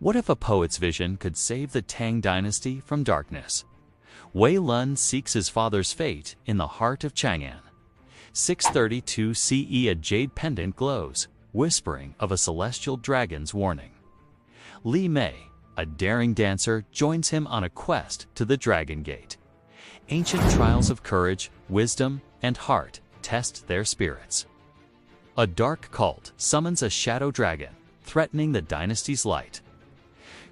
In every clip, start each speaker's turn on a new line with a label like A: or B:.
A: What if a poet's vision could save the Tang Dynasty from darkness? Wei Lun seeks his father's fate in the heart of Chang'an. 632 CE. A jade pendant glows, whispering of a celestial dragon's warning. Li Mei, a daring dancer, joins him on a quest to the Dragon Gate. Ancient trials of courage, wisdom, and heart test their spirits. A dark cult summons a shadow dragon, threatening the dynasty's light.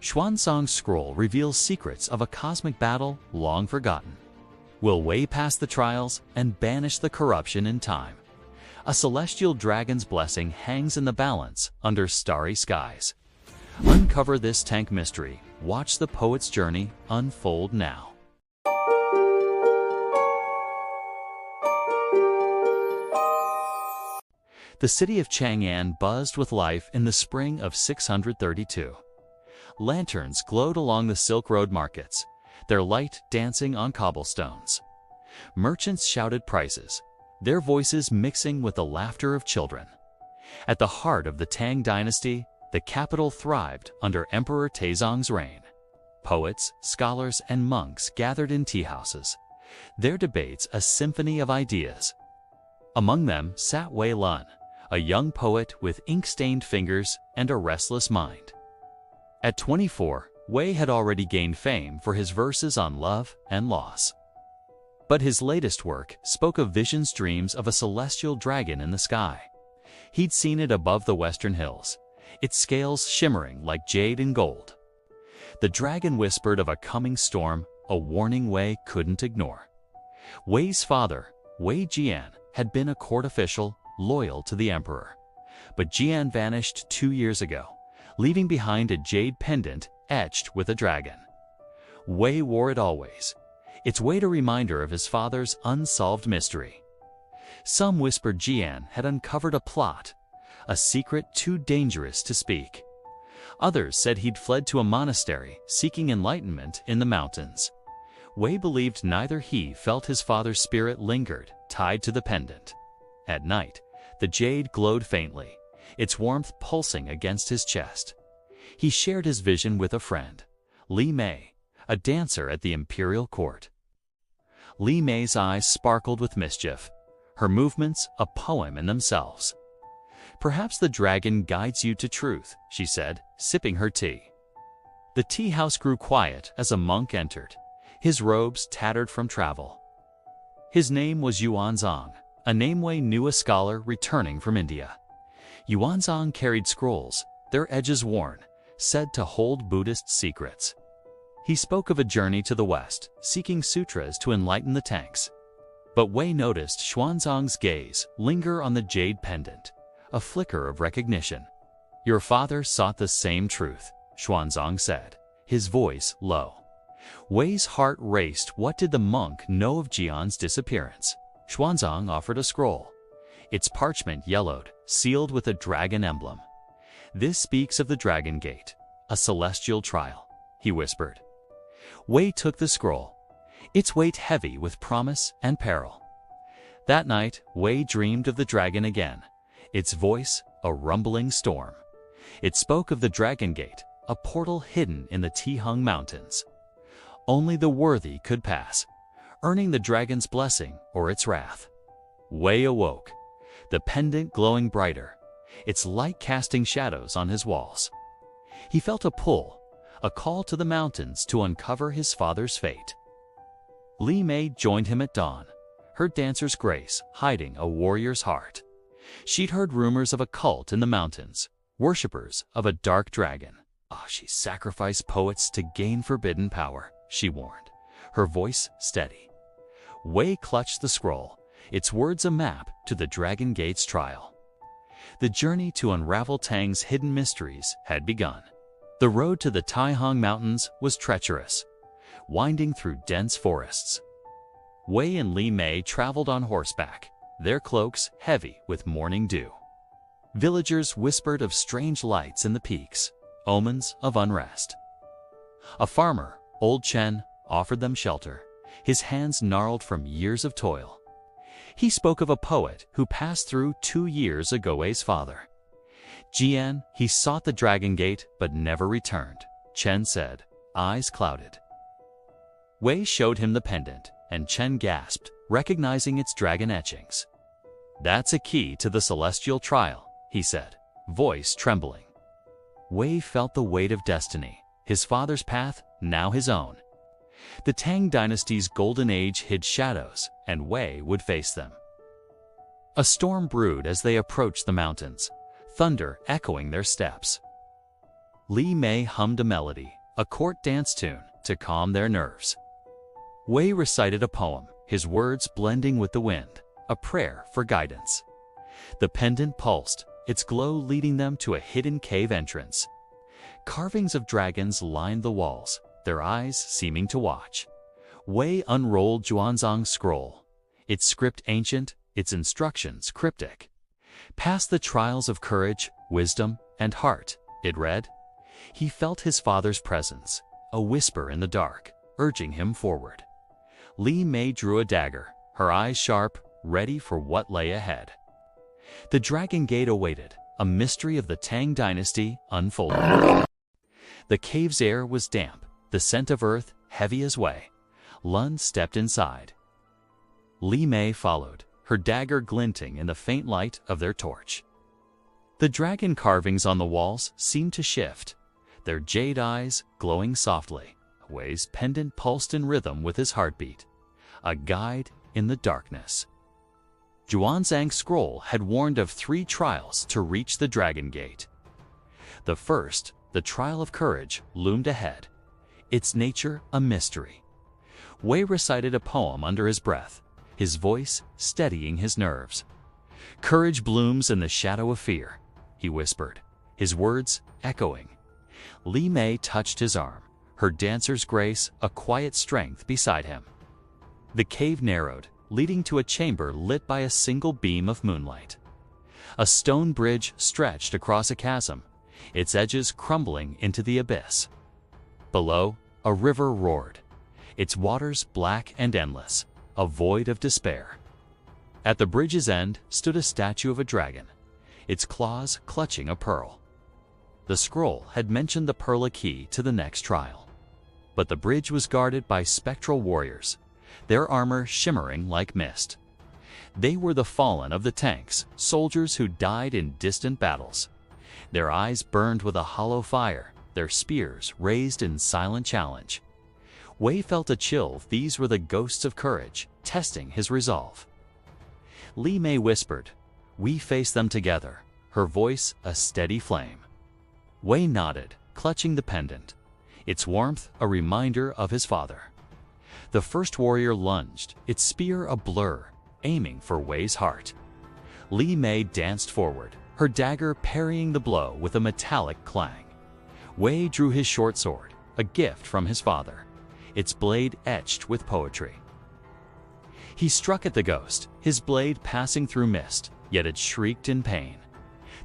A: Xuanzang's scroll reveals secrets of a cosmic battle long forgotten. Will Wei pass the trials and banish the corruption in time? A celestial dragon's blessing hangs in the balance under starry skies. Uncover this tank mystery. Watch the poet's journey unfold now. The city of Chang'an buzzed with life in the spring of 632. Lanterns glowed along the Silk Road markets, their light dancing on cobblestones. Merchants shouted prices, their voices mixing with the laughter of children. At the heart of the Tang Dynasty, the capital thrived under Emperor Taizong's reign. Poets, scholars, and monks gathered in tea houses, their debates a symphony of ideas. Among them sat Wei Lun, a young poet with ink-stained fingers and a restless mind. At 24, Wei had already gained fame for his verses on love and loss. But his latest work spoke of visions, dreams of a celestial dragon in the sky. He'd seen it above the western hills, its scales shimmering like jade and gold. The dragon whispered of a coming storm, a warning Wei couldn't ignore. Wei's father, Wei Jian, had been a court official loyal to the emperor. But Jian vanished 2 years ago, leaving behind a jade pendant etched with a dragon. Wei wore it always, its weight a reminder of his father's unsolved mystery. Some whispered Jian had uncovered a plot, a secret too dangerous to speak. Others said he'd fled to a monastery seeking enlightenment in the mountains. Wei believed neither. He felt his father's spirit lingered, tied to the pendant. At night, the jade glowed faintly, its warmth pulsing against his chest. He shared his vision with a friend, Li Mei, a dancer at the imperial court. Li Mei's eyes sparkled with mischief, her movements a poem in themselves. "Perhaps the dragon guides you to truth," she said, sipping her tea. The tea house grew quiet as a monk entered, his robes tattered from travel. His name was Xuanzang, a name Wei knew, a scholar returning from India. Xuanzang carried scrolls, their edges worn, said to hold Buddhist secrets. He spoke of a journey to the west, seeking sutras to enlighten the tanks. But Wei noticed Xuanzang's gaze linger on the jade pendant, a flicker of recognition. "Your father sought the same truth," Xuanzang said, his voice low. Wei's heart raced. What did the monk know of Jian's disappearance? Xuanzang offered a scroll. Its parchment yellowed, sealed with a dragon emblem. "This speaks of the Dragon Gate, a celestial trial," he whispered. Wei took the scroll, its weight heavy with promise and peril. That night, Wei dreamed of the dragon again, its voice a rumbling storm. It spoke of the Dragon Gate, a portal hidden in the Taihang Mountains. Only the worthy could pass, earning the dragon's blessing or its wrath. Wei awoke, the pendant glowing brighter, its light casting shadows on his walls. He felt a pull, a call to the mountains to uncover his father's fate. Li Mei joined him at dawn, her dancer's grace hiding a warrior's heart. She'd heard rumors of a cult in the mountains, worshippers of a dark dragon. She sacrificed poets to gain forbidden power, she warned, her voice steady. Wei clutched the scroll, its words a map to the Dragon Gate's trial. The journey to unravel Tang's hidden mysteries had begun. The road to the Taihang Mountains was treacherous, winding through dense forests. Wei and Li Mei traveled on horseback, their cloaks heavy with morning dew. Villagers whispered of strange lights in the peaks, omens of unrest. A farmer, Old Chen, offered them shelter, his hands gnarled from years of toil. He spoke of a poet who passed through 2 years ago. Wei's father. Jian, he sought the Dragon Gate but never returned, Chen said, eyes clouded. Wei showed him the pendant, and Chen gasped, recognizing its dragon etchings. That's a key to the celestial trial, he said, voice trembling. Wei felt the weight of destiny, his father's path, now his own. The Tang Dynasty's golden age hid shadows, and Wei would face them. A storm brewed as they approached the mountains, thunder echoing their steps. Li Mei hummed a melody, a court dance tune, to calm their nerves. Wei recited a poem, his words blending with the wind, a prayer for guidance. The pendant pulsed, its glow leading them to a hidden cave entrance. Carvings of dragons lined the walls, their eyes seeming to watch. Wei unrolled Xuanzang's scroll, its script ancient, its instructions cryptic. Past the trials of courage, wisdom, and heart, it read. He felt his father's presence, a whisper in the dark, urging him forward. Li Mei drew a dagger, her eyes sharp, ready for what lay ahead. The Dragon Gate awaited, a mystery of the Tang Dynasty unfolding. The cave's air was damp, the scent of earth heavy as Wei. Lun stepped inside. Li Mei followed, her dagger glinting in the faint light of their torch. The dragon carvings on the walls seemed to shift, their jade eyes glowing softly. Wei's pendant pulsed in rhythm with his heartbeat, a guide in the darkness. Xuanzang's scroll had warned of 3 trials to reach the Dragon Gate. The first, the trial of courage, loomed ahead, its nature a mystery. Wei recited a poem under his breath, his voice steadying his nerves. Courage blooms in the shadow of fear, he whispered, his words echoing. Li Mei touched his arm, her dancer's grace a quiet strength beside him. The cave narrowed, leading to a chamber lit by a single beam of moonlight. A stone bridge stretched across a chasm, its edges crumbling into the abyss. Below, a river roared, its waters black and endless, a void of despair. At the bridge's end stood a statue of a dragon, its claws clutching a pearl. The scroll had mentioned the pearl a key to the next trial. But the bridge was guarded by spectral warriors, their armor shimmering like mist. They were the fallen of the tanks, soldiers who died in distant battles. Their eyes burned with a hollow fire, their spears raised in silent challenge. Wei felt a chill. These were the ghosts of courage, testing his resolve. Li Mei whispered, "We face them together," her voice a steady flame. Wei nodded, clutching the pendant, its warmth a reminder of his father. The first warrior lunged, its spear a blur, aiming for Wei's heart. Li Mei danced forward, her dagger parrying the blow with a metallic clang. Wei drew his short sword, a gift from his father, its blade etched with poetry. He struck at the ghost, his blade passing through mist, yet it shrieked in pain.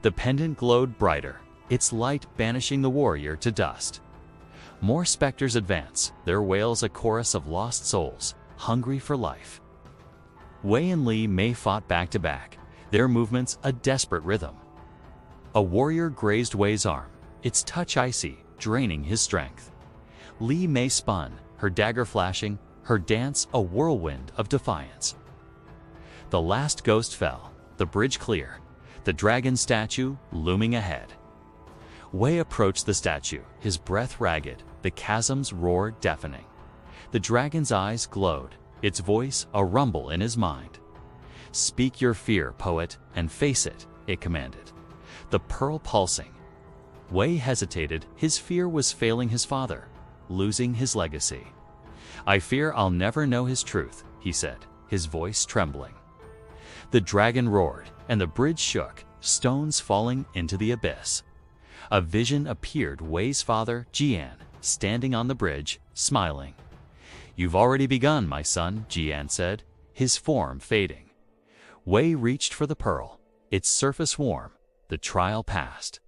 A: The pendant glowed brighter, its light banishing the warrior to dust. More specters advance, their wails a chorus of lost souls, hungry for life. Wei and Li Mei fought back to back, their movements a desperate rhythm. A warrior grazed Wei's arm, its touch icy, draining his strength. Li Mei spun, her dagger flashing, her dance a whirlwind of defiance. The last ghost fell, the bridge clear, the dragon statue looming ahead. Wei approached the statue, his breath ragged, the chasm's roar deafening. The dragon's eyes glowed, its voice a rumble in his mind. "Speak your fear, poet, and face it," it commanded, the pearl pulsing. Wei hesitated, his fear was failing his father, losing his legacy. "I fear I'll never know his truth," he said, his voice trembling. The dragon roared, and the bridge shook, stones falling into the abyss. A vision appeared, Wei's father, Jian, standing on the bridge, smiling. "You've already begun, my son," Jian said, his form fading. Wei reached for the pearl, its surface warm, the trial passed.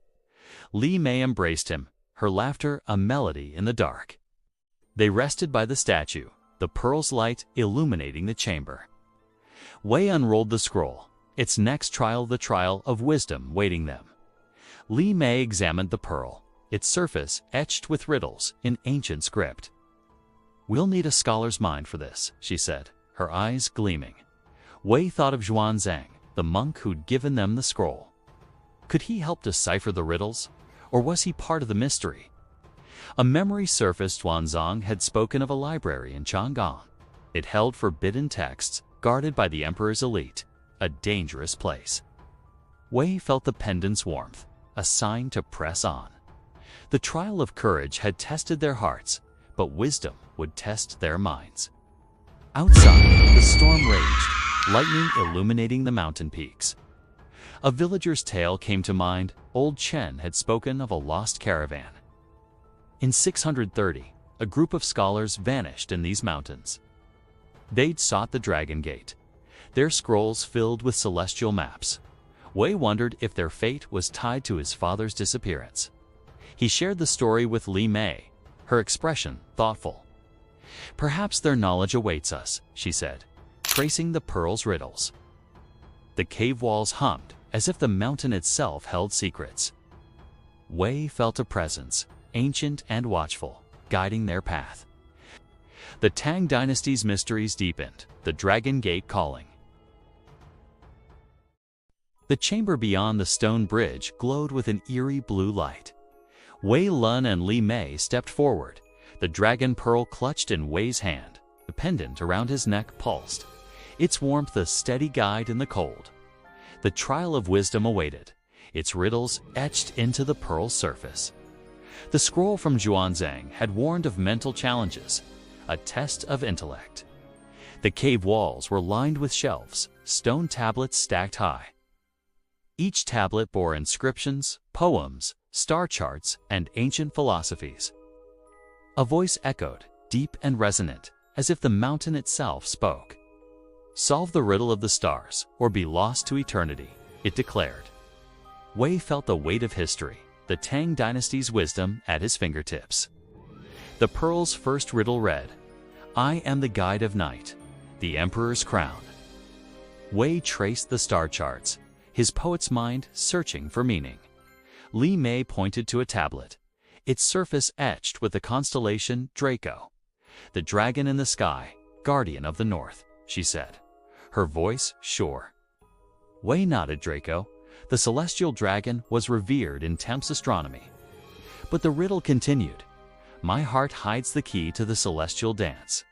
A: Li Mei embraced him, her laughter a melody in the dark. They rested by the statue, the pearl's light illuminating the chamber. Wei unrolled the scroll, its next trial the trial of wisdom waiting them. Li Mei examined the pearl, its surface etched with riddles in ancient script. "We'll need a scholar's mind for this," she said, her eyes gleaming. Wei thought of Xuanzang, the monk who'd given them the scroll. Could he help decipher the riddles, or was he part of the mystery? A memory surfaced. Xuanzang had spoken of a library in Chang'an. It held forbidden texts guarded by the emperor's elite, a dangerous place. Wei felt the pendant's warmth, a sign to press on. The trial of courage had tested their hearts, but wisdom would test their minds. Outside, the storm raged, lightning illuminating the mountain peaks. A villager's tale came to mind. Old Chen had spoken of a lost caravan. In 630, a group of scholars vanished in these mountains. They'd sought the Dragon Gate, their scrolls filled with celestial maps. Wei wondered if their fate was tied to his father's disappearance. He shared the story with Li Mei, her expression thoughtful. "Perhaps their knowledge awaits us," she said, tracing the pearl's riddles. The cave walls hummed, as if the mountain itself held secrets. Wei felt a presence, ancient and watchful, guiding their path. The Tang Dynasty's mysteries deepened, the Dragon Gate calling. The chamber beyond the stone bridge glowed with an eerie blue light. Wei Lun and Li Mei stepped forward, the dragon pearl clutched in Wei's hand. The pendant around his neck pulsed, its warmth a steady guide in the cold. The trial of wisdom awaited, its riddles etched into the pearl's surface. The scroll from Xuanzang had warned of mental challenges, a test of intellect. The cave walls were lined with shelves, stone tablets stacked high. Each tablet bore inscriptions, poems, star charts, and ancient philosophies. A voice echoed, deep and resonant, as if the mountain itself spoke. "Solve the riddle of the stars, or be lost to eternity," it declared. Wei felt the weight of history, the Tang Dynasty's wisdom at his fingertips. The pearl's first riddle read, "I am the guide of night, the emperor's crown." Wei traced the star charts, his poet's mind searching for meaning. Li Mei pointed to a tablet, its surface etched with the constellation Draco. "The dragon in the sky, guardian of the north," she said, her voice sure. Wei nodded. Draco, the celestial dragon, was revered in Temp's astronomy. But the riddle continued. "My heart hides the key to the celestial dance."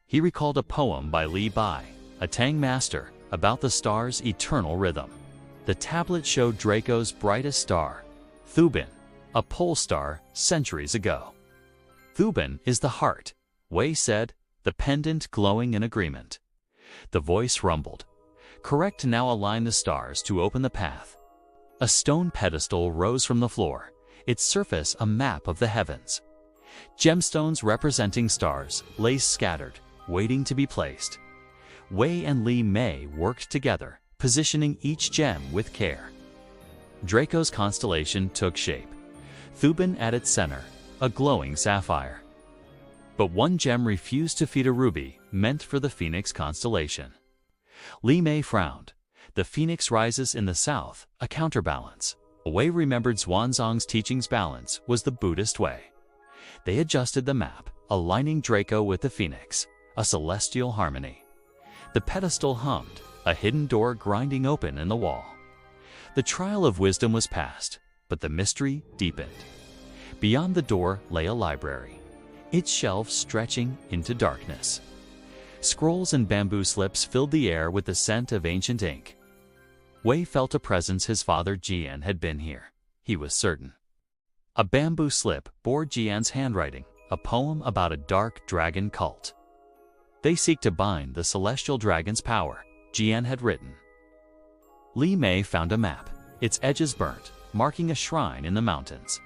A: He recalled a poem by Li Mei, a Tang master, about the star's eternal rhythm. The tablet showed Draco's brightest star, Thuban, a pole star centuries ago. "Thuban is the heart," Wei said, the pendant glowing in agreement. The voice rumbled. "Correct, now align the stars to open the path." A stone pedestal rose from the floor, its surface a map of the heavens. Gemstones representing stars lay scattered, waiting to be placed. Wei and Li Mei worked together, positioning each gem with care. Draco's constellation took shape, Thuban at its center, a glowing sapphire. But one gem refused to feed, a ruby meant for the Phoenix constellation. Li Mei frowned. The Phoenix rises in the south, a counterbalance. Wei remembered Xuanzang's teachings. Balance was the Buddhist way. They adjusted the map, aligning Draco with the Phoenix, a celestial harmony. The pedestal hummed, a hidden door grinding open in the wall. The trial of wisdom was passed, but the mystery deepened. Beyond the door lay a library, its shelves stretching into darkness. Scrolls and bamboo slips filled the air with the scent of ancient ink. Wei felt a presence. His father Jian had been here, he was certain. A bamboo slip bore Jian's handwriting, a poem about a dark dragon cult. "They seek to bind the celestial dragon's power," Jian had written. Li Mei found a map, its edges burnt, marking a shrine in the mountains.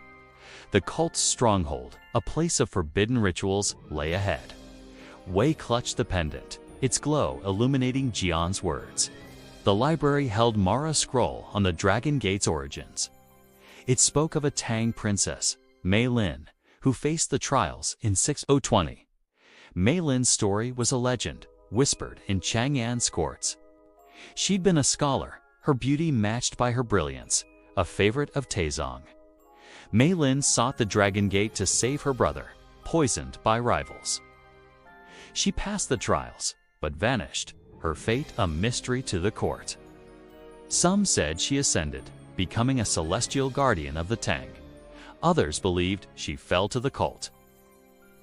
A: The cult's stronghold, a place of forbidden rituals, lay ahead. Wei clutched the pendant, its glow illuminating Jian's words. The library held Mara's scroll on the Dragon Gate's origins. It spoke of a Tang princess, Wei Lun, who faced the trials in 6020. Wei Lun's story was a legend, whispered in Chang'an's courts. She'd been a scholar, her beauty matched by her brilliance, a favorite of Taizong. Wei Lun sought the Dragon Gate to save her brother, poisoned by rivals. She passed the trials, but vanished, her fate a mystery to the court. Some said she ascended, becoming a celestial guardian of the Tang. Others believed she fell to the cult,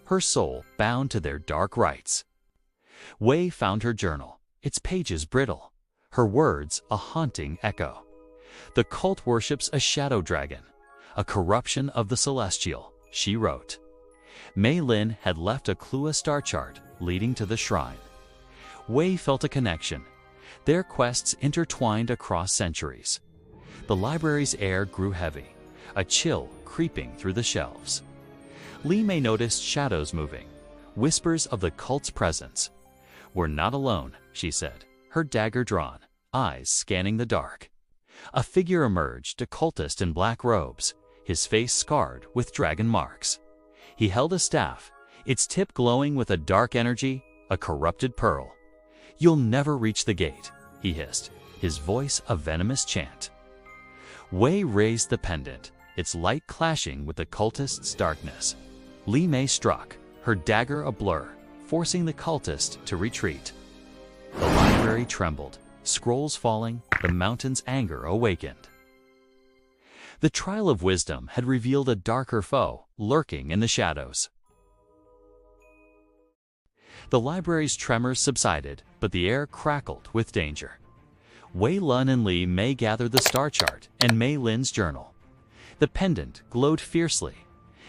A: her soul bound to their dark rites. Wei found her journal, its pages brittle, her words a haunting echo. The cult worships a shadow dragon, a corruption of the celestial, she wrote. Wei Lun had left a clueless star chart leading to the shrine. Wei felt a connection, their quests intertwined across centuries. The library's air grew heavy, a chill creeping through the shelves. Li Mei noticed shadows moving, whispers of the cult's presence. "We're not alone," she said, her dagger drawn, eyes scanning the dark. A figure emerged, a cultist in black robes, his face scarred with dragon marks. He held a staff, its tip glowing with a dark energy, a corrupted pearl. "You'll never reach the gate," he hissed, his voice a venomous chant. Wei raised the pendant, its light clashing with the cultist's darkness. Li Mei struck, her dagger a blur, forcing the cultist to retreat. The library trembled, scrolls falling, the mountain's anger awakened. The trial of wisdom had revealed a darker foe, lurking in the shadows. The library's tremors subsided, but the air crackled with danger. Wei Lun and Li Mei gathered the star chart and Wei Lun's journal. The pendant glowed fiercely,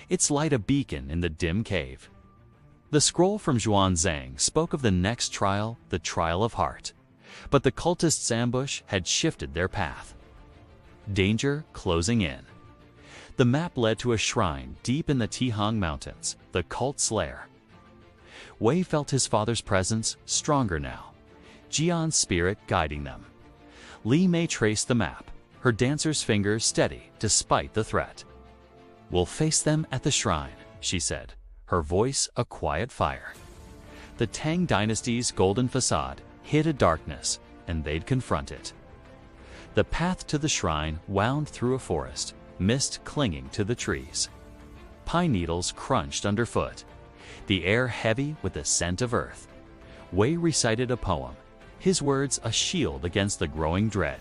A: its light a beacon in the dim cave. The scroll from Xuanzang spoke of the next trial, the trial of heart. But the cultists' ambush had shifted their path. Danger closing in. The map led to a shrine deep in the Taihang Mountains, the cult's lair. Wei felt his father's presence stronger now, Jian's spirit guiding them. Li Mei traced the map, her dancer's fingers steady despite the threat. "We'll face them at the shrine," she said, her voice a quiet fire. The Tang Dynasty's golden facade hid a darkness, and they'd confront it. The path to the shrine wound through a forest, mist clinging to the trees. Pine needles crunched underfoot, the air heavy with the scent of earth. Wei recited a poem, his words a shield against the growing dread.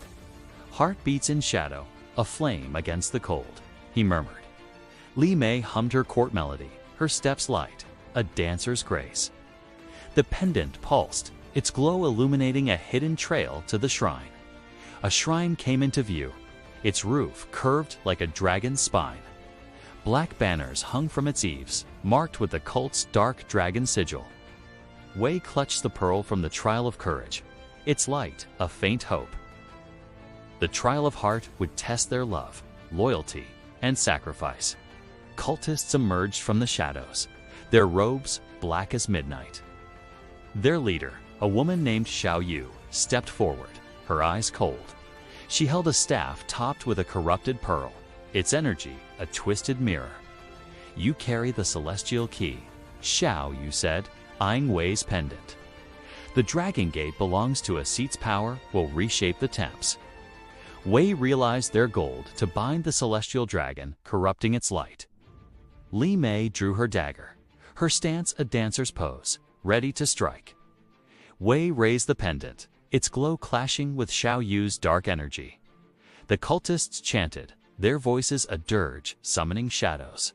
A: "Heartbeats in shadow, a flame against the cold," he murmured. Li Mei hummed her court melody, her steps light, a dancer's grace. The pendant pulsed, its glow illuminating a hidden trail to the shrine. A shrine came into view, its roof curved like a dragon's spine. Black banners hung from its eaves, marked with the cult's dark dragon sigil. Wei clutched the pearl from the trial of courage, its light a faint hope. The trial of heart would test their love, loyalty, and sacrifice. Cultists emerged from the shadows, their robes black as midnight. Their leader, a woman named Zhao Yu, stepped forward, her eyes cold. She held a staff topped with a corrupted pearl, its energy a twisted mirror. "You carry the celestial key," Zhao Yu said, eyeing Wei's pendant. "The Dragon Gate belongs to a seat's power will reshape the temps." Wei realized their gold to bind the celestial dragon, corrupting its light. Li Mei drew her dagger, her stance a dancer's pose, ready to strike. Wei raised the pendant, its glow clashing with Zhao Yu's dark energy. The cultists chanted, their voices a dirge summoning shadows.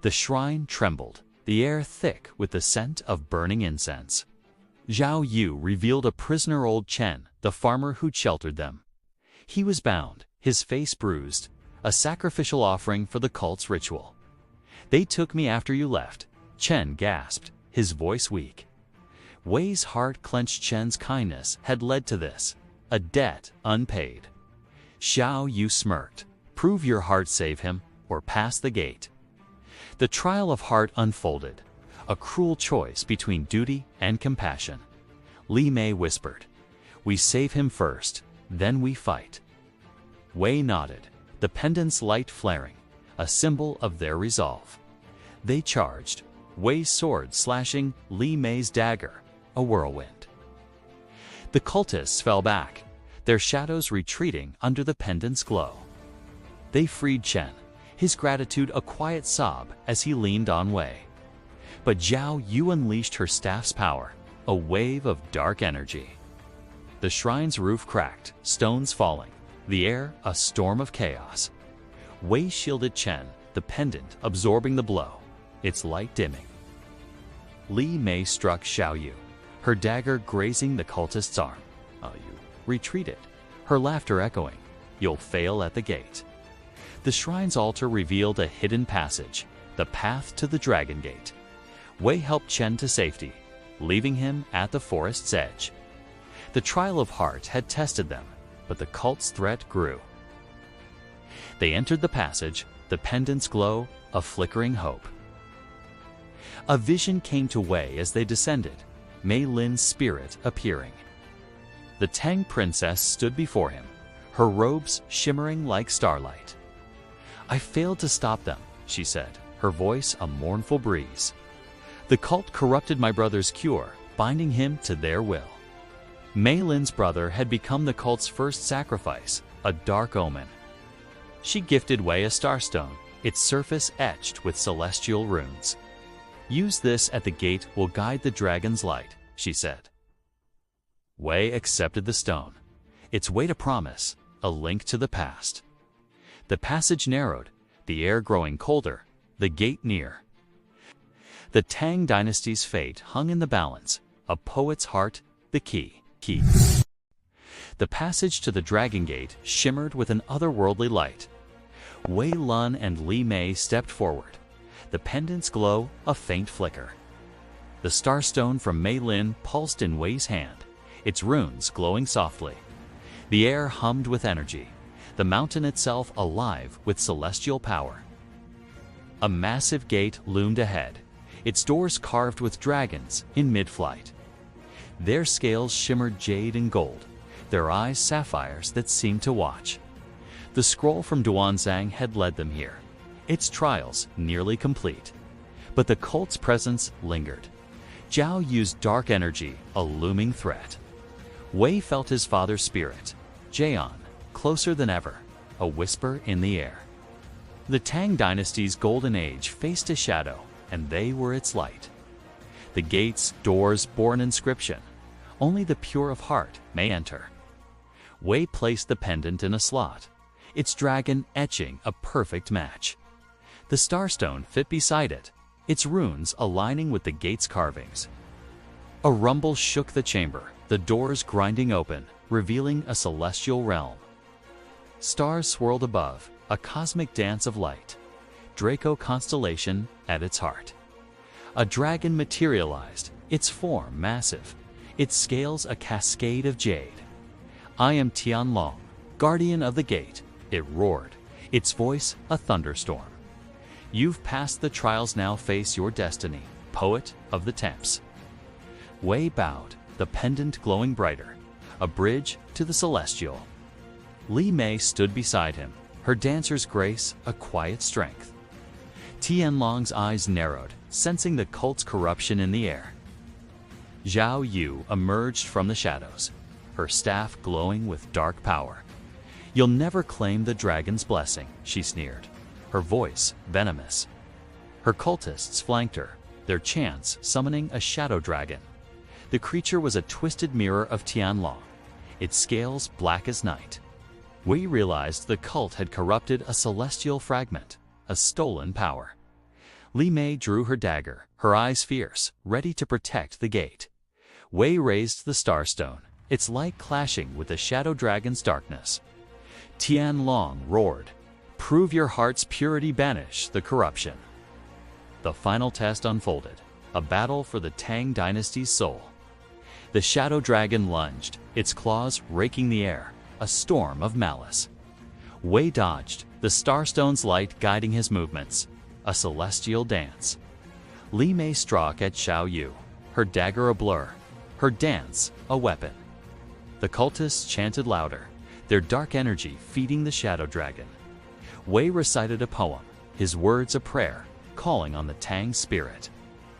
A: The shrine trembled, the air thick with the scent of burning incense. Zhao Yu revealed a prisoner old Chen, the farmer who'd sheltered them. He was bound, his face bruised, a sacrificial offering for the cult's ritual. "They took me after you left," Chen gasped, his voice weak. Wei's heart clenched. Chen's kindness had led to this, a debt unpaid. Zhao Yu smirked, "Prove your heart save him, or pass the gate." The trial of heart unfolded, a cruel choice between duty and compassion. Li Mei whispered, "We save him first, then we fight." Wei nodded, the pendant's light flaring, a symbol of their resolve. They charged, Wei's sword slashing Li Mei's dagger, a whirlwind. The cultists fell back, their shadows retreating under the pendant's glow. They freed Chen, his gratitude a quiet sob as he leaned on Wei. But Zhao Yu unleashed her staff's power, a wave of dark energy. The shrine's roof cracked, stones falling, the air a storm of chaos. Wei shielded Chen, the pendant absorbing the blow, its light dimming. Li Mei struck Zhao Yu, her dagger grazing the cultist's arm. You retreated, her laughter echoing. You'll fail at the gate. The shrine's altar revealed a hidden passage, the path to the Dragon Gate. Wei helped Chen to safety, leaving him at the forest's edge. The trial of heart had tested them, but the cult's threat grew. They entered the passage, the pendant's glow, a flickering hope. A vision came to Wei as they descended, Wei Lun's spirit appearing. The Tang princess stood before him, her robes shimmering like starlight. "I failed to stop them," she said, her voice a mournful breeze. "The cult corrupted my brother's cure, binding him to their will." Wei Lun's brother had become the cult's first sacrifice, a dark omen. She gifted Wei a starstone, its surface etched with celestial runes. "Use this at the gate will guide the dragon's light," she said. Wei accepted the stone, its weight a promise, a link to the past. The passage narrowed, the air growing colder, the gate near. The Tang Dynasty's fate hung in the balance, a poet's heart, the key. The passage to the Dragon Gate shimmered with an otherworldly light. Wei Lun and Li Mei stepped forward, the pendant's glow a faint flicker. The starstone from Wei Lun pulsed in Wei's hand, its runes glowing softly. The air hummed with energy, the mountain itself alive with celestial power. A massive gate loomed ahead, its doors carved with dragons in mid-flight. Their scales shimmered jade and gold, their eyes sapphires that seemed to watch. The scroll from Xuanzang had led them here, its trials nearly complete. But the cult's presence lingered. Zhao used dark energy, a looming threat. Wei felt his father's spirit, Jian, closer than ever, a whisper in the air. The Tang Dynasty's golden age faced a shadow, and they were its light. The gate's doors bore an inscription: "Only the pure of heart may enter." Wei placed the pendant in a slot, its dragon etching a perfect match. The starstone fit beside it, its runes aligning with the gate's carvings. A rumble shook the chamber, the doors grinding open, revealing a celestial realm. Stars swirled above, a cosmic dance of light. Draco constellation at its heart. A dragon materialized, its form massive, its scales a cascade of jade. "I am Tianlong, guardian of the gate," it roared, its voice a thunderstorm. "You've passed the trials, now face your destiny, poet of the temps." Wei bowed, the pendant glowing brighter, a bridge to the celestial. Li Mei stood beside him, her dancer's grace a quiet strength. Tianlong's eyes narrowed, sensing the cult's corruption in the air. Zhao Yu emerged from the shadows, her staff glowing with dark power. "You'll never claim the dragon's blessing," she sneered, her voice venomous. Her cultists flanked her, their chants summoning a shadow dragon. The creature was a twisted mirror of Tianlong, its scales black as night. Wei realized the cult had corrupted a celestial fragment, a stolen power. Li Mei drew her dagger, her eyes fierce, ready to protect the gate. Wei raised the starstone, its light clashing with the shadow dragon's darkness. Tianlong roared, "Prove your heart's purity, banish the corruption." The final test unfolded, a battle for the Tang Dynasty's soul. The shadow dragon lunged, its claws raking the air, a storm of malice. Wei dodged, the starstone's light guiding his movements, a celestial dance. Li Mei struck at Zhao Yu, her dagger a blur, her dance a weapon. The cultists chanted louder, their dark energy feeding the shadow dragon. Wei recited a poem, his words a prayer, calling on the Tang spirit.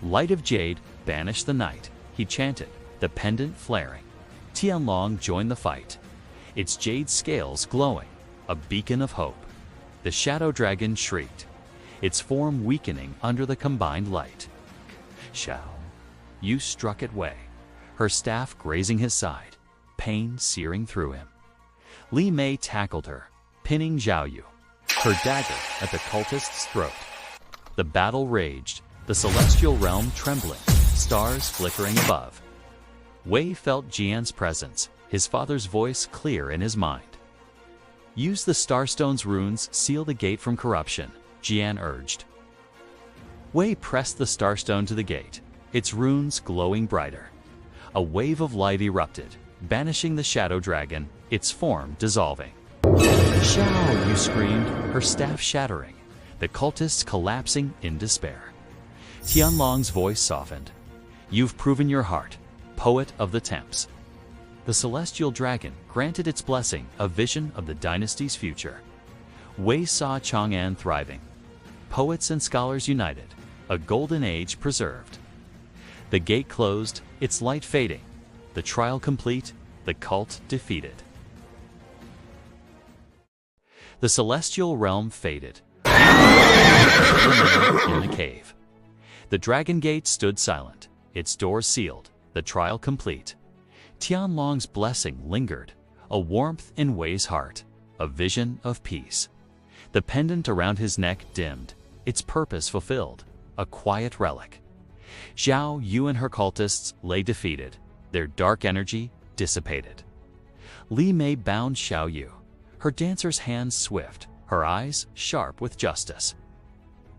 A: "Light of jade, banish the night," he chanted, the pendant flaring. Tianlong joined the fight, its jade scales glowing, a beacon of hope. The shadow dragon shrieked, its form weakening under the combined light. Zhao Yu struck at Wei, her staff grazing his side, pain searing through him. Li Mei tackled her, pinning Zhao Yu, her dagger at the cultist's throat. The battle raged, the celestial realm trembling, stars flickering above. Wei felt Jian's presence, his father's voice clear in his mind. Use the Starstone's runes, seal the gate from corruption, Jian urged. Wei pressed the Starstone to the gate, its runes glowing brighter. A wave of light erupted, banishing the shadow dragon, its form dissolving. Zhao Yu screamed, her staff shattering, the cultists collapsing in despair. Tianlong's voice softened. You've proven your heart, poet of the Temps. The celestial dragon granted its blessing, a vision of the dynasty's future. Wei saw Chang'an thriving. Poets and scholars united, a golden age preserved. The gate closed, its light fading. The trial complete, the cult defeated. The celestial realm faded. In the cave. The Dragon Gate stood silent, its doors sealed, the trial complete. Tianlong's blessing lingered, a warmth in Wei's heart, a vision of peace. The pendant around his neck dimmed, its purpose fulfilled, a quiet relic. Zhao Yu and her cultists lay defeated, their dark energy dissipated. Li Mei bound Zhao Yu, her dancer's hands swift, her eyes sharp with justice.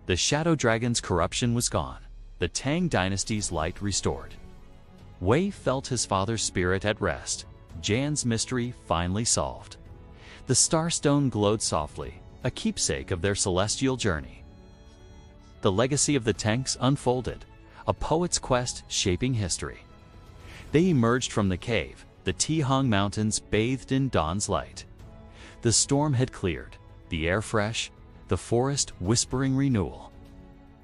A: The shadow dragon's corruption was gone, the Tang Dynasty's light restored. Wei felt his father's spirit at rest, Jian's mystery finally solved. The Starstone glowed softly, a keepsake of their celestial journey. The legacy of the Tangs unfolded, a poet's quest shaping history. They emerged from the cave, the Taihang Mountains bathed in dawn's light. The storm had cleared, the air fresh, the forest whispering renewal.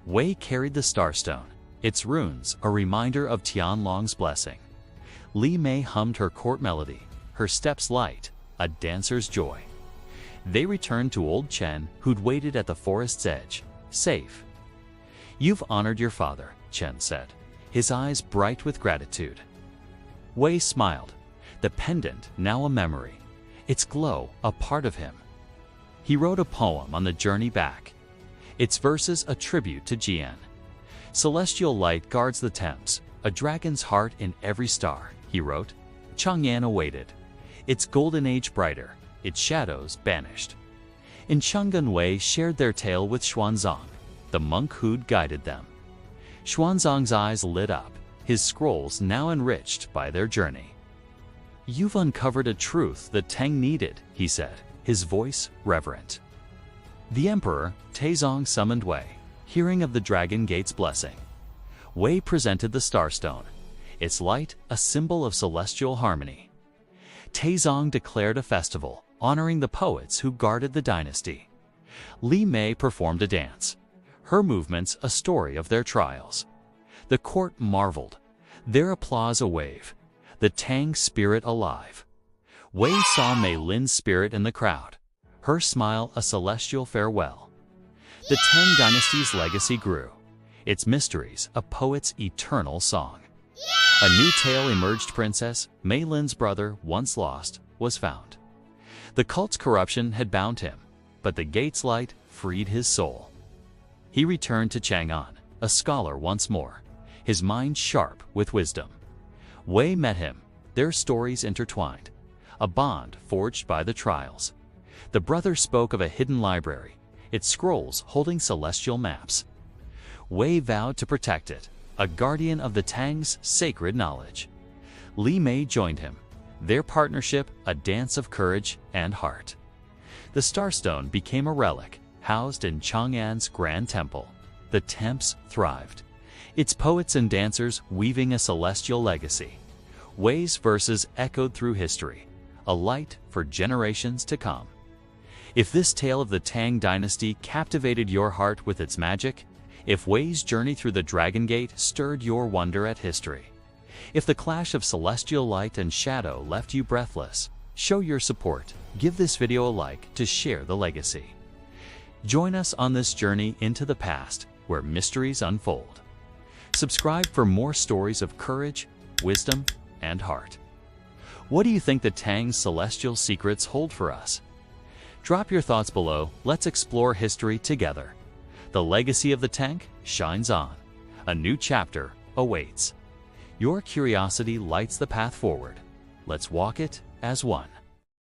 A: Wei carried the Starstone, its runes a reminder of Tianlong's blessing. Li Mei hummed her court melody, her steps light, a dancer's joy. They returned to old Chen, who'd waited at the forest's edge, safe. You've honored your father, Chen said, his eyes bright with gratitude. Wei smiled, the pendant now a memory, its glow a part of him. He wrote a poem on the journey back, its verses a tribute to Jian. Celestial light guards the Temps, a dragon's heart in every star, he wrote. Chang'an awaited, its golden age brighter, its shadows banished. In Chang'an, Wei shared their tale with Xuanzang, the monk who'd guided them. Xuanzang's eyes lit up, his scrolls now enriched by their journey. You've uncovered a truth the Tang needed, he said, his voice reverent. The Emperor, Taizong, summoned Wei, hearing of the Dragon Gate's blessing. Wei presented the Starstone, its light a symbol of celestial harmony. Taizong declared a festival, honoring the poets who guarded the dynasty. Li Mei performed a dance, her movements a story of their trials. The court marveled, their applause a wave, the Tang spirit alive. Wei saw Mei Lin's spirit in the crowd, her smile a celestial farewell. The Tang Dynasty's legacy grew, its mysteries a poet's eternal song. A new tale emerged. Princess Mei Lin's brother, once lost, was found. The cult's corruption had bound him, but the gate's light freed his soul. He returned to Chang'an, a scholar once more, his mind sharp with wisdom. Wei met him, their stories intertwined, a bond forged by the trials. The brother spoke of a hidden library, its scrolls holding celestial maps. Wei vowed to protect it, a guardian of the Tang's sacred knowledge. Li Mei joined him, their partnership a dance of courage and heart. The Starstone became a relic, housed in Chang'an's grand temple. The Temps thrived, its poets and dancers weaving a celestial legacy. Wei's verses echoed through history, a light for generations to come. If this tale of the Tang Dynasty captivated your heart with its magic, if Wei's journey through the Dragon Gate stirred your wonder at history, if the clash of celestial light and shadow left you breathless, show your support. Give this video a like to share the legacy. Join us on this journey into the past where mysteries unfold. Subscribe for more stories of courage, wisdom, and heart. What do you think the Tang's celestial secrets hold for us? Drop your thoughts below. Let's explore history together. The legacy of the Tang shines on. A new chapter awaits. Your curiosity lights the path forward. Let's walk it as one.